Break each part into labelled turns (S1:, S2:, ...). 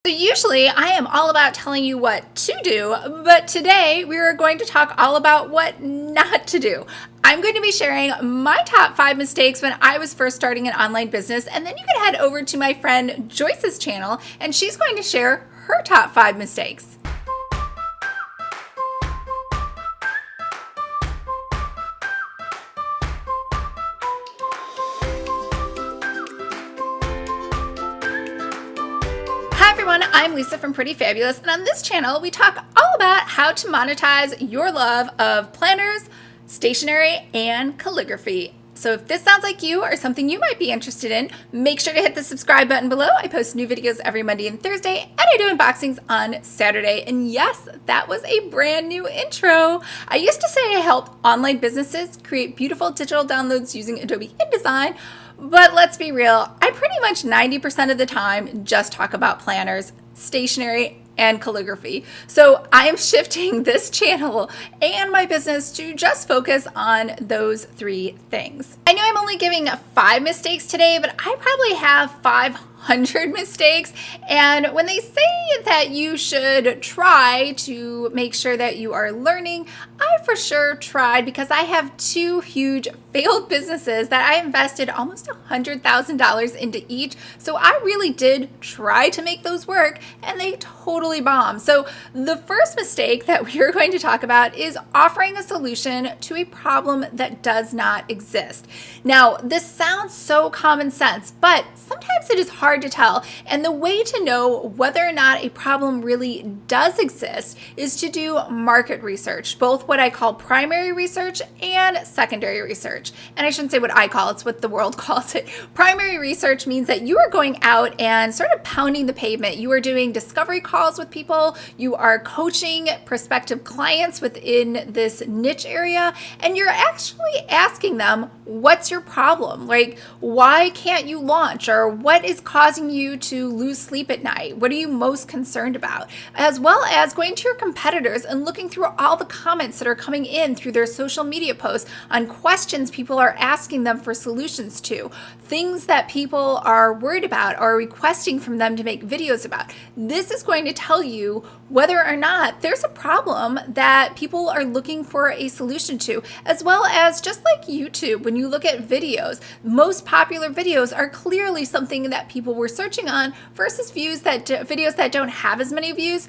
S1: So usually I am all about telling you what to do, but today we are going to talk all about what not to do. I'm going to be sharing my top 5 mistakes when I was first starting an online business, and then you can head over to my friend Joyce's channel and she's going to share her top 5 mistakes. Hi everyone, I'm Lisa from Pretty Fabulous, and on this channel we talk all about how to monetize your love of planners, stationery, and calligraphy. So if this sounds like you or something you might be interested in, make sure to hit the subscribe button below. I post new videos every Monday and Thursday, and I do unboxings on Saturday. And yes, that was a brand new intro. I used to say I help online businesses create beautiful digital downloads using Adobe InDesign, but let's be real, I pretty much 90% of the time just talk about planners, stationery, and calligraphy. So I am shifting this channel and my business to just focus on those 3 things. I know I'm only giving 5 mistakes today, but I probably have 500 mistakes. And when they say that you should try to make sure that you are learning, I for sure tried, because I have 2 huge failed businesses that I invested almost $100,000 into each. So I really did try to make those work, and they totally bombed. So the first mistake that we are going to talk about is offering a solution to a problem that does not exist. Now, this sounds so common sense, but sometimes it is hard to tell. And the way to know whether or not a problem really does exist is to do market research, both what I call primary research and secondary research. And I shouldn't say what I call it, it's what the world calls it. Primary research means that you are going out and sort of pounding the pavement. You are doing discovery calls with people, you are coaching prospective clients within this niche area, and you're actually asking them, what's your problem? Like, why can't you launch? Or what is causing you to lose sleep at night? What are you most concerned about? As well as going to your competitors and looking through all the comments that are coming in through their social media posts on questions people are asking them for solutions to, things that people are worried about or requesting from them to make videos about. This is going to tell you whether or not there's a problem that people are looking for a solution to, as well as just like YouTube, when you look at videos, most popular videos are clearly something that people were searching on versus videos that don't have as many views.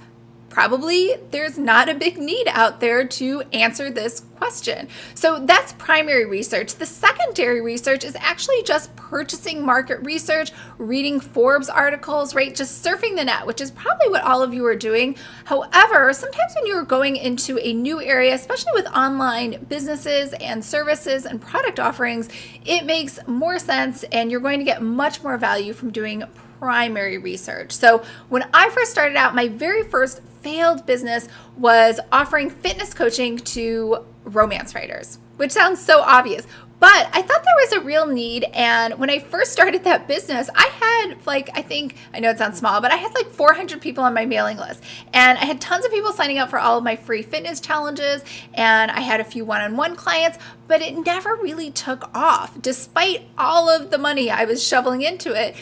S1: Probably there's not a big need out there to answer this question. So that's primary research. The secondary research is actually just purchasing market research, reading Forbes articles, right? Just surfing the net, which is probably what all of you are doing. However, sometimes when you're going into a new area, especially with online businesses and services and product offerings, it makes more sense and you're going to get much more value from doing primary research. So when I first started out, my very first failed business was offering fitness coaching to romance writers, which sounds so obvious. But I thought there was a real need, and when I first started that business, I had I know it sounds small, but I had 400 people on my mailing list, and I had tons of people signing up for all of my free fitness challenges, and I had a few one-on-one clients, but it never really took off, despite all of the money I was shoveling into it,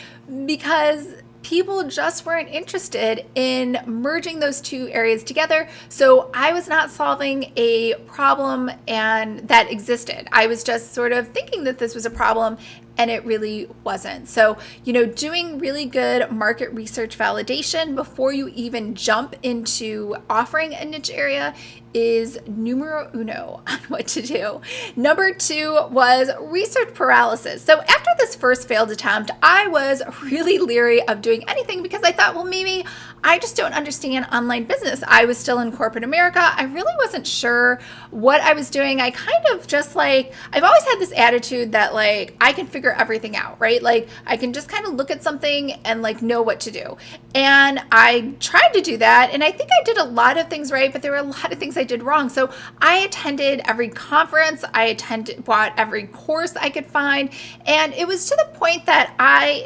S1: because people just weren't interested in merging those 2 areas together. So I was not solving a problem and that existed. I was just sort of thinking that this was a problem, and it really wasn't. So, doing really good market research validation before you even jump into offering a niche area is numero uno on what to do. Number 2 was research paralysis. So after this first failed attempt, I was really leery of doing anything because I thought, well, maybe I just don't understand online business. I was still in corporate America. I really wasn't sure what I was doing. I kind of just I've always had this attitude that I can figure everything out, right? I can just kind of look at something and know what to do. And I tried to do that, and I think I did a lot of things right, but there were a lot of things I did wrong. So I attended every conference, bought every course I could find, and it was to the point that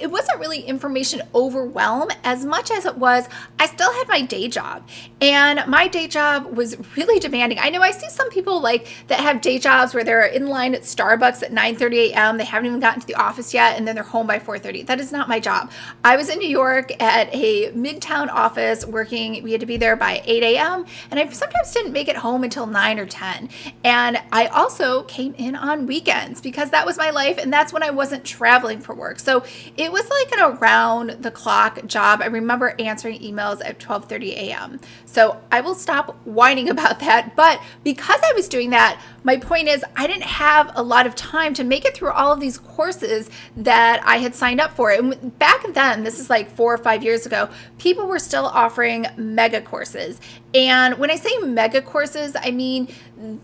S1: it wasn't really information overwhelm as much as it was I still had my day job, and my day job was really demanding. I know I see some people like that have day jobs where they're in line at Starbucks at 9:30 a.m. They haven't even gotten to the office yet, and then they're home by 4:30. That is not my job. I was in New York at a midtown office working. We had to be there by 8 a.m. and I sometimes didn't make it home until 9 or 10. And I also came in on weekends because that was my life, and that's when I wasn't traveling for work. So it was like an around the clock job. I remember answering emails at 12:30 a.m. So I will stop whining about that. But because I was doing that, my point is I didn't have a lot of time to make it through all of these courses that I had signed up for. And back then, this is like 4 or 5 years ago, people were still offering mega courses. And when I say mega courses, I mean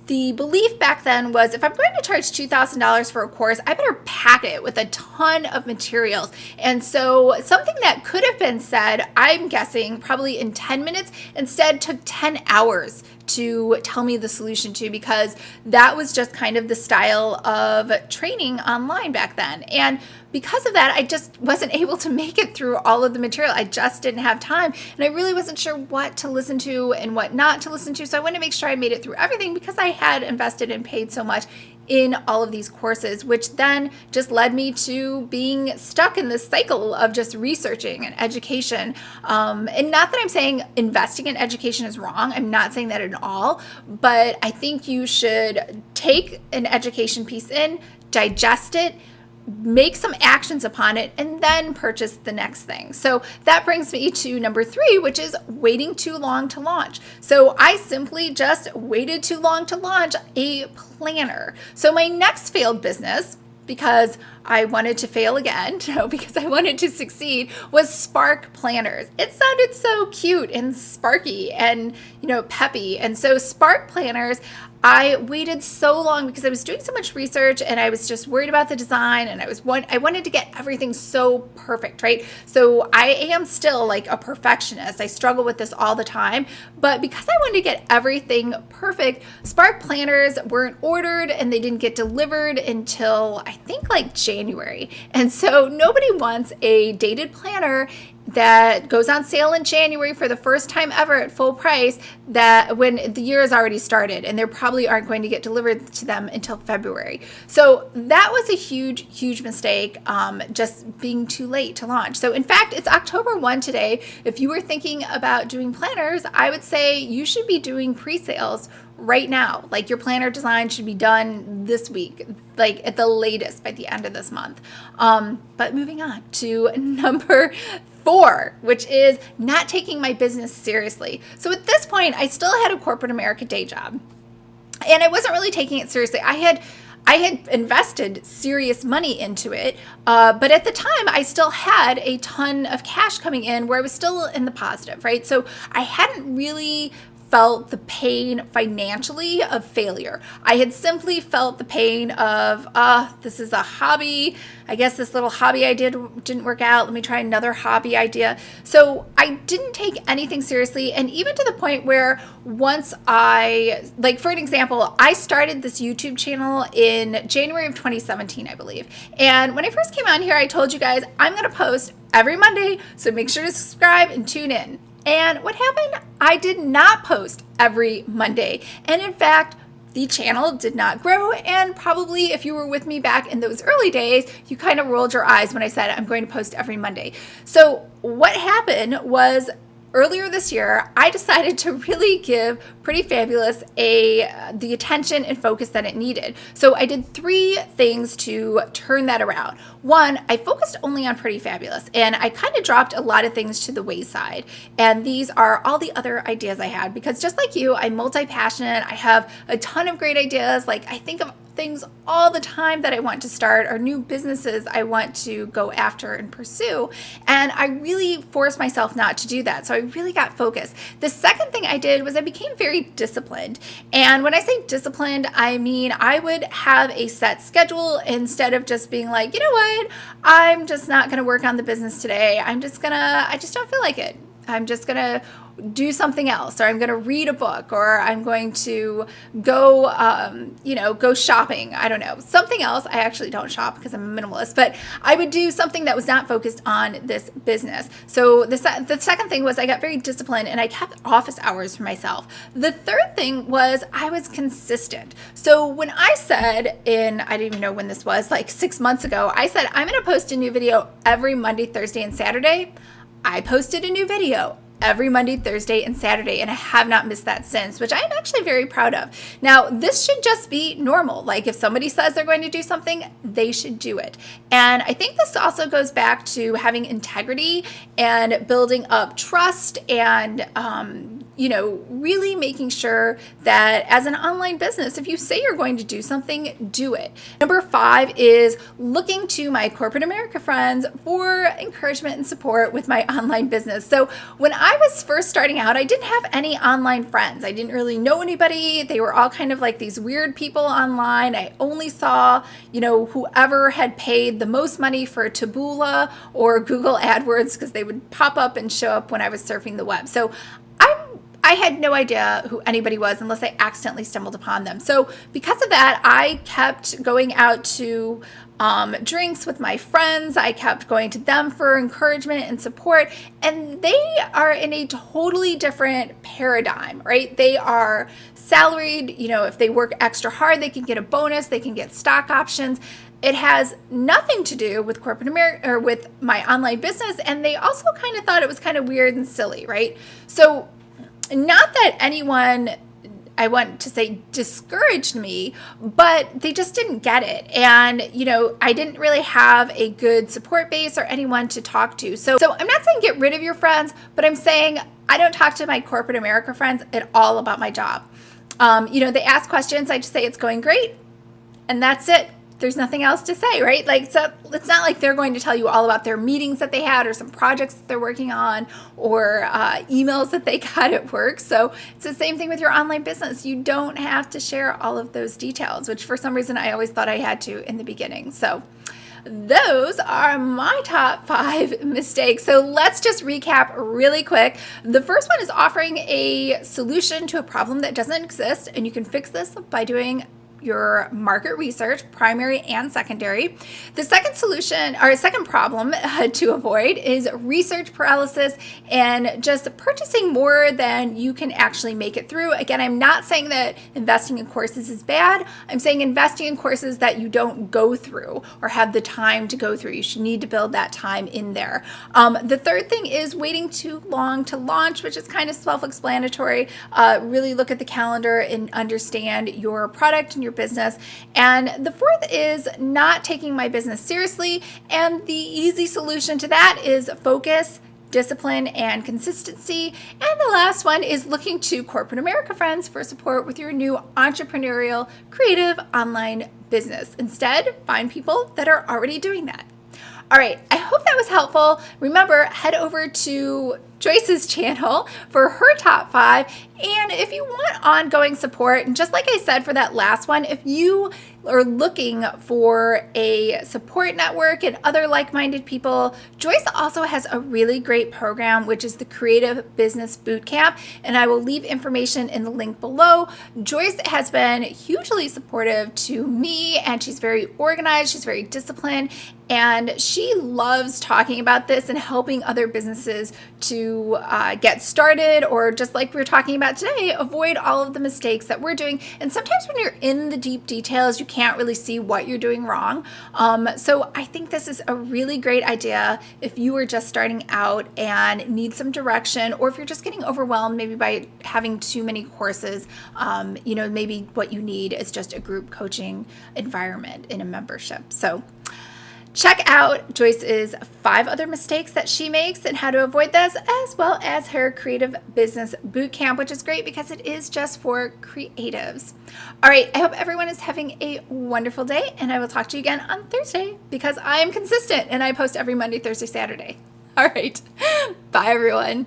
S1: the belief back then was if I'm going to charge $2,000 for a course, I better pack it with a ton of materials. And so something that could have been said, I'm guessing probably in 10 minutes, instead took 10 hours to tell me the solution to, because that was just kind of the style of training online back then. And because of that, I just wasn't able to make it through all of the material. I just didn't have time, and I really wasn't sure what to listen to and what not to listen to. So I wanted to make sure I made it through everything because I had invested and paid so much in all of these courses, which then just led me to being stuck in this cycle of just researching and education. And not that I'm saying investing in education is wrong. I'm not saying that at all, but I think you should take an education piece in, digest it, make some actions upon it, and then purchase the next thing. So that brings me to number 3, which is waiting too long to launch. So I simply just waited too long to launch a planner. So my next failed business, because I wanted to fail again, because I wanted to succeed, was Spark planners. It sounded so cute and sparky and, peppy. And so Spark planners, I waited so long because I was doing so much research and I was just worried about the design, and I wanted to get everything so perfect, right? So I am still like a perfectionist. I struggle with this all the time, but because I wanted to get everything perfect, Spark planners weren't ordered and they didn't get delivered until I think like January. And so nobody wants a dated planner that goes on sale in January for the first time ever at full price, that when the year has already started and they probably aren't going to get delivered to them until February. So that was a huge mistake, just being too late to launch. So in fact, it's October 1 today. If you were thinking about doing planners, I would say you should be doing pre-sales right now. Like your planner design should be done this week, like at the latest by the end of this month. But moving on to number 4, which is not taking my business seriously. So at this point, I still had a corporate America day job, and I wasn't really taking it seriously. I had invested serious money into it, but at the time, I still had a ton of cash coming in where I was still in the positive, right? So I hadn't really felt the pain financially of failure. I had simply felt the pain of, this is a hobby. I guess this little hobby I didn't work out. Let me try another hobby idea. So I didn't take anything seriously. And even to the point where once like for an example, I started this YouTube channel in January of 2017, I believe. And when I first came on here, I told you guys, I'm going to post every Monday. So make sure to subscribe and tune in. And what happened? I did not post every Monday. And in fact, the channel did not grow. And probably if you were with me back in those early days, you kind of rolled your eyes when I said I'm going to post every Monday. So what happened was, earlier this year, I decided to really give Pretty Fabulous the attention and focus that it needed. So I did 3 things to turn that around. 1, I focused only on Pretty Fabulous, and I kind of dropped a lot of things to the wayside. And these are all the other ideas I had, because just like you, I'm multi-passionate. I have a ton of great ideas. Like I think of things all the time that I want to start, or new businesses I want to go after and pursue. And I really forced myself not to do that. So I really got focused. The second thing I did was I became very disciplined. And when I say disciplined, I mean I would have a set schedule instead of just being like, you know what, I'm just not going to work on the business today. I just don't feel like it. I'm just going to do something else, or I'm going to read a book, or I'm going to go, go shopping. I don't know, something else. I actually don't shop because I'm a minimalist, but I would do something that was not focused on this business. So the second thing was I got very disciplined and I kept office hours for myself. The third thing was I was consistent. So when I said I didn't even know when this was, like 6 months ago, I said, I'm going to post a new video every Monday, Thursday, and Saturday. I posted a new video every Monday, Thursday, and Saturday, and I have not missed that since, which I'm actually very proud of. Now, this should just be normal. Like if somebody says they're going to do something, they should do it. And I think this also goes back to having integrity and building up trust and, really making sure that as an online business, if you say you're going to do something, do it. Number 5 is looking to my corporate America friends for encouragement and support with my online business. So when I was first starting out, I didn't have any online friends. I didn't really know anybody. They were all kind of like these weird people online. I only saw, whoever had paid the most money for Taboola or Google AdWords, because they would pop up and show up when I was surfing the web. So I had no idea who anybody was unless I accidentally stumbled upon them. So because of that, I kept going out to drinks with my friends. I kept going to them for encouragement and support. And they are in a totally different paradigm, right? They are salaried. If they work extra hard, they can get a bonus. They can get stock options. It has nothing to do with corporate America or with my online business. And they also kind of thought it was kind of weird and silly, right? So not that anyone, I want to say, discouraged me, but they just didn't get it. And, I didn't really have a good support base or anyone to talk to. So I'm not saying get rid of your friends, but I'm saying I don't talk to my corporate America friends at all about my job. They ask questions. I just say it's going great. And that's it. There's nothing else to say, right? So it's not like they're going to tell you all about their meetings that they had or some projects that they're working on or emails that they got at work. So it's the same thing with your online business. You don't have to share all of those details, which for some reason I always thought I had to in the beginning. So those are my top 5 mistakes. So let's just recap really quick. The first one is offering a solution to a problem that doesn't exist, and you can fix this by doing your market research, primary and secondary. The second solution or second problem to avoid is research paralysis and just purchasing more than you can actually make it through. Again, I'm not saying that investing in courses is bad. I'm saying investing in courses that you don't go through or have the time to go through. You should need to build that time in there. The third thing is waiting too long to launch, which is kind of self-explanatory. Really look at the calendar and understand your product and your business. And the fourth is not taking my business seriously. And the easy solution to that is focus, discipline, and consistency. And the last one is looking to corporate America friends for support with your new entrepreneurial, creative online business. Instead, find people that are already doing that. All right, I hope that was helpful. Remember, head over to Joyce's channel for her top 5. And if you want ongoing support, and just like I said for that last one, if you are looking for a support network and other like-minded people, Joyce also has a really great program, which is the Creative Business Bootcamp, and I will leave information in the link below. Joyce has been hugely supportive to me, and she's very organized, she's very disciplined, and she loves talking about this and helping other businesses to get started, or just like we were talking about today, avoid all of the mistakes that we're doing. And sometimes when you're in the deep details, you can't really see what you're doing wrong. So I think this is a really great idea if you are just starting out and need some direction, or if you're just getting overwhelmed maybe by having too many courses. Maybe what you need is just a group coaching environment in a membership. So check out Joyce's 5 other mistakes that she makes and how to avoid those, as well as her Creative Business Bootcamp, which is great because it is just for creatives. All right, I hope everyone is having a wonderful day, and I will talk to you again on Thursday because I am consistent and I post every Monday, Thursday, Saturday. All right, bye everyone.